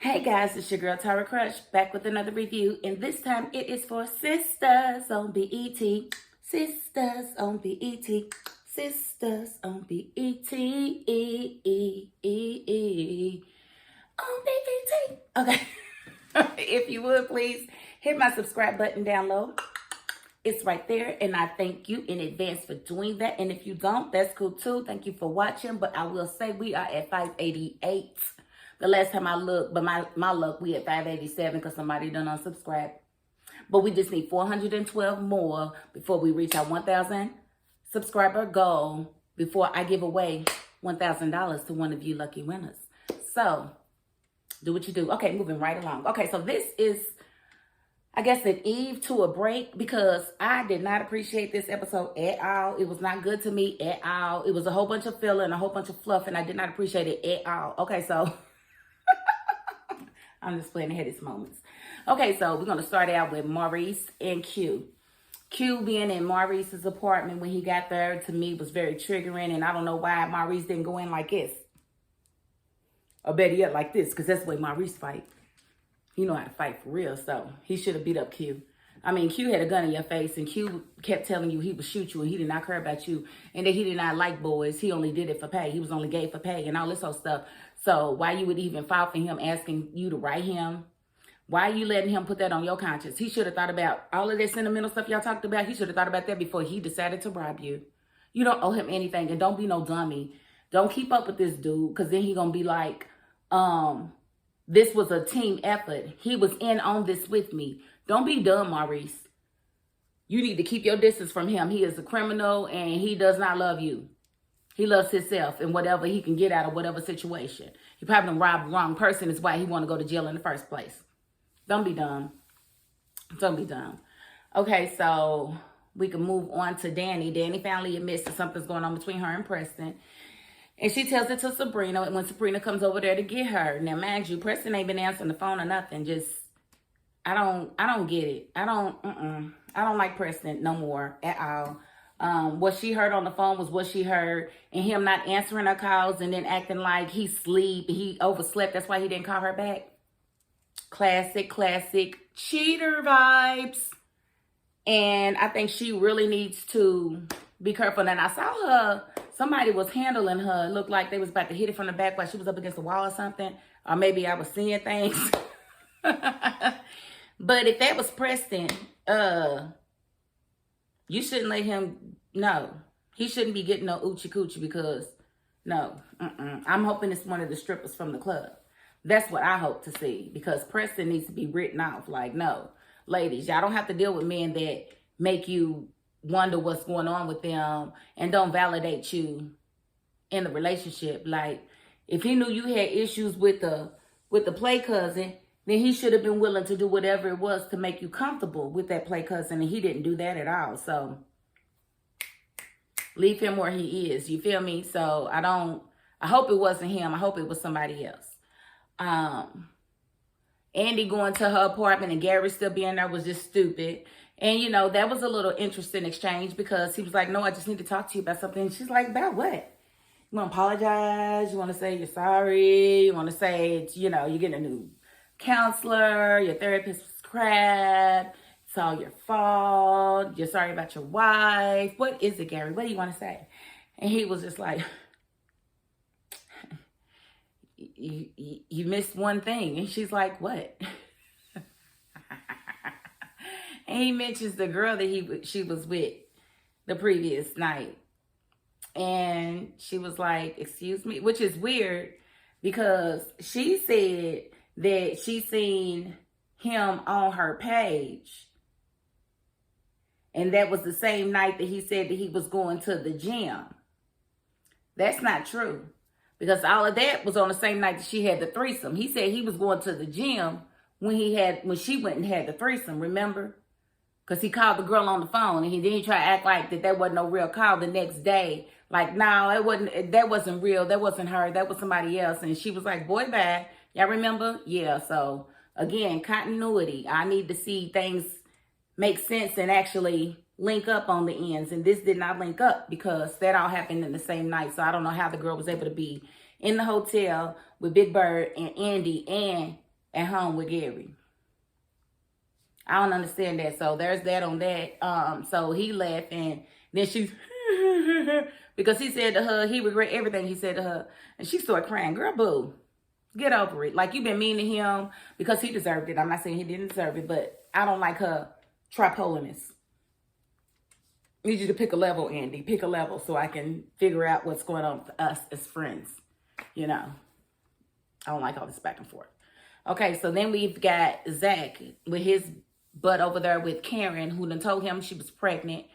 Hey guys, it's your girl Tara Crush back with another review, and this time it is for Sistas on BET. Sistas on BET. Sistas on BET. On BET. Okay. If you would please hit my subscribe button down low. It's right there, and I thank you in advance for doing that. And if you don't, that's cool too. Thank you for watching. But I will say we are at 588. The last time I looked, but my luck, we at 587 because somebody done unsubscribe. But we just need 412 more before we reach our 1,000 subscriber goal before I give away $1,000 to one of you lucky winners. So, do what you do. Okay, moving right along. Okay, so this is, I guess, an eve to a break because I did not appreciate this episode at all. It was not good to me at all. It was a whole bunch of filler, a whole bunch of fluff, and I did not appreciate it at all. Okay, so I'm just playing ahead of these moments. Okay, so we're going to start out with Maurice and Q. Q being in Maurice's apartment when he got there, to me, was very triggering. And I don't know why Maurice didn't go in like this. Or better yet, like this. Because that's the way Maurice fight. He know how to fight for real. So he should have beat up Q. I mean, Q had a gun in your face. And Q kept telling you he would shoot you. And he did not care about you. And that he did not like boys. He only did it for pay. He was only gay for pay. And all this whole stuff. So why you would even file for him asking you to write him? Why are you letting him put that on your conscience? He should have thought about all of that sentimental stuff y'all talked about. He should have thought about that before he decided to rob you. You don't owe him anything. And don't be no dummy. Don't keep up with this dude. Because then he going to be like, this was a team effort. He was in on this with me. Don't be dumb, Maurice. You need to keep your distance from him. He is a criminal and he does not love you. He loves himself and whatever he can get out of whatever situation. He probably done robbed the wrong person. Is why he want to go to jail in the first place. Don't be dumb. Don't be dumb. Okay, so we can move on to Dani. Dani finally admits that something's going on between her and Preston. And she tells it to Sabrina. And when Sabrina comes over there to get her. Now, mind you, Preston ain't been answering the phone or nothing. Just, I don't get it. I don't like Preston no more at all. What she heard on the phone was what she heard, and him not answering her calls and then acting like he he overslept. That's why he didn't call her back. Classic cheater vibes. And I think she really needs to be careful. And I saw her, somebody was handling her. It looked like they was about to hit it from the back while she was up against the wall or something. Or maybe I was seeing things. But if that was Preston, you shouldn't let him, no. He shouldn't be getting no oochie coochie because, no. I'm hoping it's one of the strippers from the club. That's what I hope to see because Preston needs to be written off. Like, no. Ladies, y'all don't have to deal with men that make you wonder what's going on with them and don't validate you in the relationship. Like, if he knew you had issues with the play cousin, then he should have been willing to do whatever it was to make you comfortable with that play cousin, and he didn't do that at all. So leave him where he is. You feel me? So I hope it wasn't him. I hope it was somebody else. Andy going to her apartment and Gary still being there was just stupid. And, you know, that was a little interesting exchange because he was like, no, I just need to talk to you about something. And she's like, about what? You want to apologize? You want to say you're sorry? You want to say, it's, you know, you're getting a new counselor, your therapist was crap, it's all your fault, you're sorry about your wife. What is it, Gary? What do you want to say? And he was just like, you missed one thing. And she's like, what? And he mentions the girl that she was with the previous night. And she was like, excuse me, which is weird because she said that she seen him on her page. And that was the same night that he said that he was going to the gym. That's not true. Because all of that was on the same night that she had the threesome. He said he was going to the gym when she went and had the threesome, remember? Because he called the girl on the phone and then he tried to act like that wasn't no real call the next day. Like, no, that wasn't real. That wasn't her. That was somebody else. And she was like, boy, bye. Y'all remember? Yeah, so again, continuity. I need to see things make sense and actually link up on the ends. And this did not link up because that all happened in the same night. So I don't know how the girl was able to be in the hotel with Big Bird and Andy and at home with Gary. I don't understand that. So there's that on that. So he left, and then she, because he said to her, he regret everything he said to her. And she started crying. Girl, boo, get over it. Like, you've been mean to him because he deserved it. I'm not saying he didn't deserve it, but I don't like her tripolarness. I need you to pick a level, Andy. Pick a level so I can figure out what's going on with us as friends. You know, I don't like all this back and forth. Okay, so then we've got Zack with his butt over there with Karen, who done told him she was pregnant.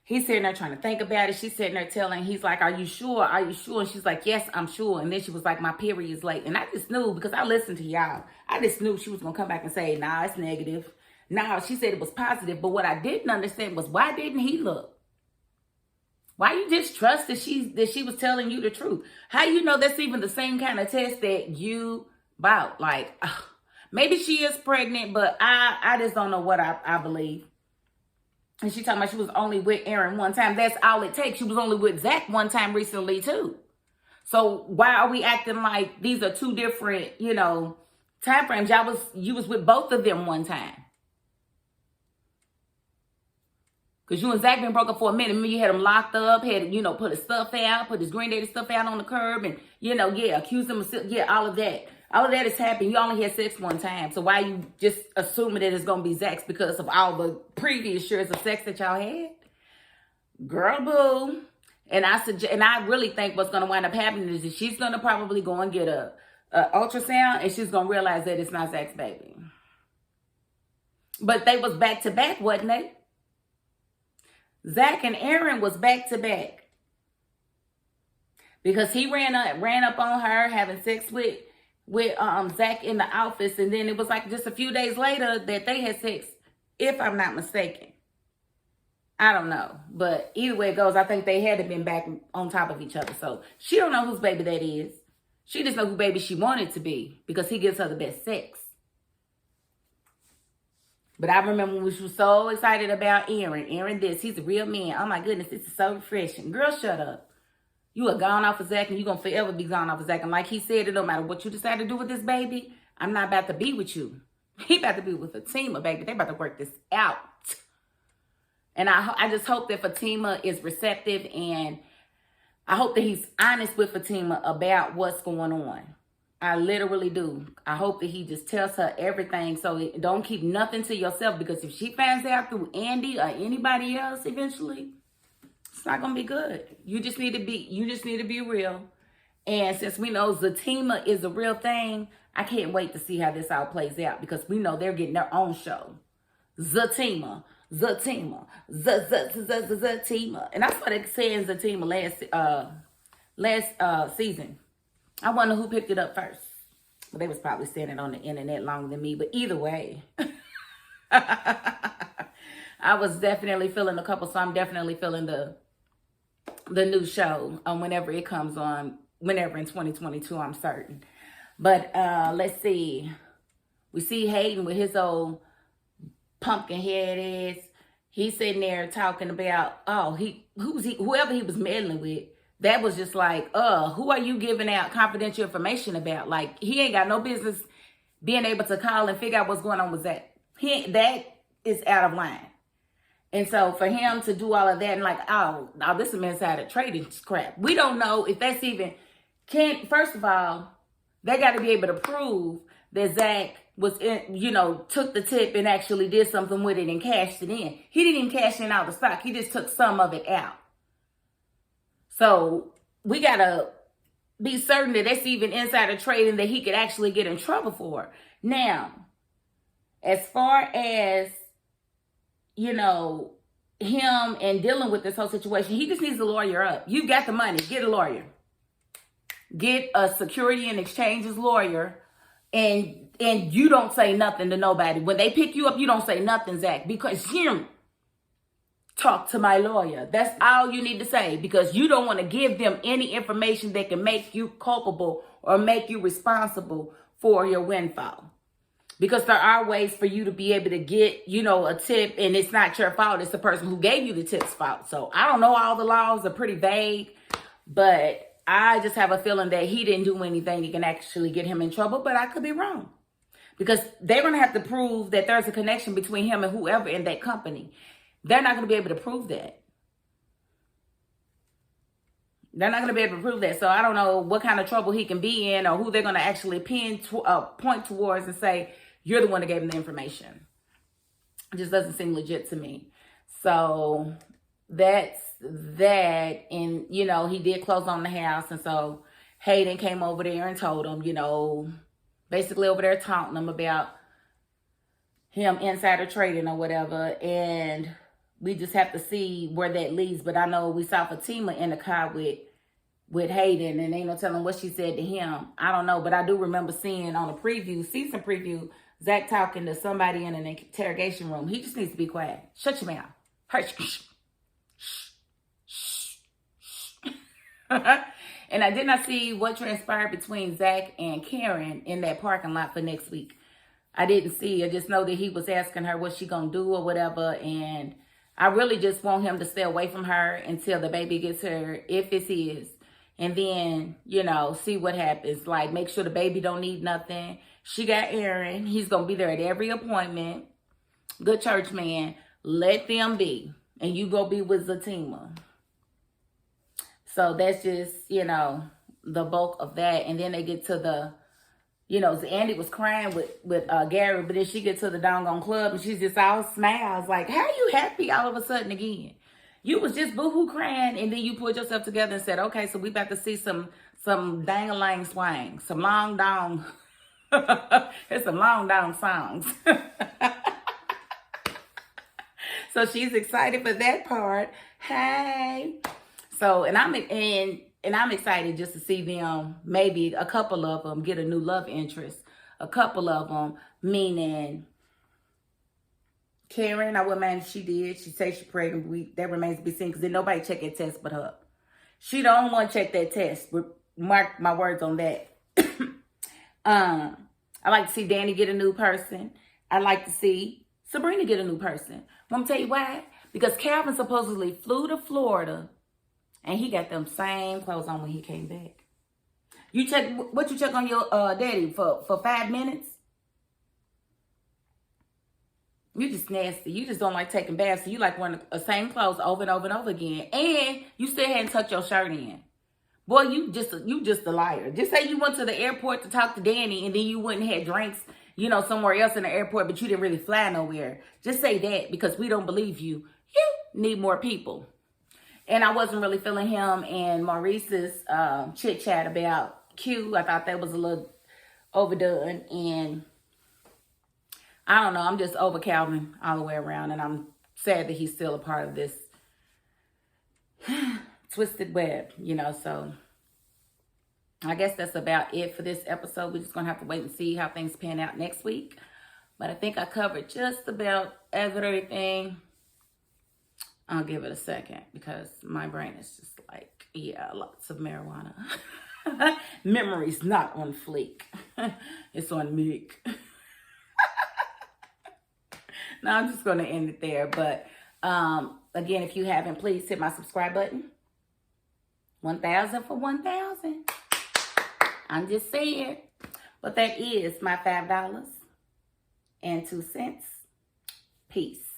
He's sitting there trying to think about it. She's sitting there telling, he's like, are you sure? Are you sure? And she's like, yes, I'm sure. And then she was like, my period is late. And I just knew, because I listened to y'all, I just knew she was going to come back and say, nah, it's negative. Nah, she said it was positive. But what I didn't understand was, why didn't he look? Why you just trust that she was telling you the truth? How you know that's even the same kind of test that you bought? Like, maybe she is pregnant, but I just don't know what I believe. And she talking about she was only with Aaron one time. That's all it takes. She was only with Zack one time recently too. So why are we acting like these are two different, you know, time frames? You was with both of them one time. Because you and Zack been broke up for a minute. Remember, you had him locked up, had, you know, put his stuff out, put his granddaddy stuff out on the curb, and, you know, yeah, accused him of, yeah, all of that. All of that has happened. You only had sex one time. So why you just assuming that it's going to be Zack's because of all the previous years of sex that y'all had? Girl, boo. And I really think what's going to wind up happening is that she's going to probably go and get a ultrasound, and she's going to realize that it's not Zack's baby. But they was back to back, wasn't they? Zack and Aaron was back to back. Because he ran up on her having sex with Zack in the office, and then it was like just a few days later that they had sex, if I'm not mistaken. I don't know, but either way it goes, I think they had to been back on top of each other. So she don't know whose baby that is. She just know who baby she wanted to be because he gives her the best sex. But I remember when we were so excited about Aaron. Aaron he's a real man. Oh my goodness, this is so refreshing. Girl, shut up. You are gone off of Zack, and you're going to forever be gone off of Zack. And like he said, it no matter what you decide to do with this baby, I'm not about to be with you. He about to be with Fatima, baby. They about to work this out. And I just hope that Fatima is receptive, and I hope that he's honest with Fatima about what's going on. I literally do. I hope that he just tells her everything, so don't keep nothing to yourself, because if she finds out through Andy or anybody else eventually, it's not gonna be good. You just need to be real. And since we know Fatima is a real thing, I can't wait to see how this all plays out, because we know they're getting their own show. Fatima. And I started saying Fatima last season. I wonder who picked it up first. Well, they was probably saying it on the internet longer than me, but either way. I was definitely feeling a couple, so I'm definitely feeling the new show whenever it comes on, whenever in 2022, I'm certain. But let's see. We see Hayden with his old pumpkin head ass. He's sitting there talking about, whoever he was meddling with. That was just like, who are you giving out confidential information about? Like, he ain't got no business being able to call and figure out what's going on with that. That is out of line. And so for him to do all of that and like, this is some insider trading crap. We don't know if that's even, first of all, they got to be able to prove that Zack was took the tip and actually did something with it and cashed it in. He didn't even cash in all the stock. He just took some of it out. So we got to be certain that that's even insider trading that he could actually get in trouble for. Now, as far as, him and dealing with this whole situation, he just needs to lawyer up. You got the money. Get a lawyer. Get a Security and Exchanges lawyer, and you don't say nothing to nobody. When they pick you up, you don't say nothing, Zack, because talk to my lawyer. That's all you need to say, because you don't want to give them any information that can make you culpable or make you responsible for your windfall. Because there are ways for you to be able to get, a tip, and it's not your fault. It's the person who gave you the tip's fault. So I don't know. All the laws are pretty vague, but I just have a feeling that he didn't do anything that can actually get him in trouble, but I could be wrong. Because they're going to have to prove that there's a connection between him and whoever in that company. They're not going to be able to prove that. They're not going to be able to prove that. So I don't know what kind of trouble he can be in or who they're going to actually point towards and say, you're the one that gave him the information. It just doesn't seem legit to me. So that's that. And, you know, he did close on the house. And so Hayden came over there and told him, you know, basically over there taunting him about him insider trading or whatever. And we just have to see where that leads. But I know we saw Fatima in the car with Hayden, and ain't no telling what she said to him. I don't know, but I do remember seeing on a season preview, Zack talking to somebody in an interrogation room. He just needs to be quiet. Shut your mouth. Hush. And I did not see what transpired between Zack and Karen in that parking lot for next week. I didn't see. I just know that he was asking her what she gonna do or whatever. And I really just want him to stay away from her until the baby gets here, if it's his. And then, you know, see what happens. Like, make sure the baby don't need nothing. She got Aaron. He's gonna be there at every appointment. Good church man. Let them be. And you go be with Fatima. So that's just, you know, the bulk of that. And then they get to the, you know, Andy was crying with Gary, but then she gets to the doggone club and she's just all smiles. Like, how are you happy all of a sudden again? You was just boo-hoo crying, and then you pulled yourself together and said, okay, so we about to see some dang-a-lang swang, some long dong. It's some long dong songs. So she's excited for that part. Hey. So, and I'm excited just to see them, maybe a couple of them, get a new love interest. A couple of them, meaning Karen, I wouldn't mind if she did. She said she's pregnant. That remains to be seen because then nobody check that test but her. She the only one check that test. Mark my words on that. I like to see Dani get a new person. I like to see Sabrina get a new person. Want me to tell you why? Because Calvin supposedly flew to Florida and he got them same clothes on when he came back. You check what you check on your daddy for 5 minutes? You just nasty. You just don't like taking baths. So you like wearing the same clothes over and over and over again. And you still hadn't tucked your shirt in. Boy, you just a liar. Just say you went to the airport to talk to Dani and then you went and had drinks, you know, somewhere else in the airport, but you didn't really fly nowhere. Just say that because we don't believe you. You need more people. And I wasn't really feeling him and Maurice's chit-chat about Q. I thought that was a little overdone. And I don't know. I'm just over Calvin all the way around. And I'm sad that he's still a part of this twisted web, you know. So I guess that's about it for this episode. We're just going to have to wait and see how things pan out next week. But I think I covered just about everything. I'll give it a second because my brain is just like, yeah, lots of marijuana. Memory's not on fleek. It's on meek. No, I'm just going to end it there. But again, if you haven't, please hit my subscribe button. 1,000 for 1,000. I'm just saying. But that is my $5.02. Peace.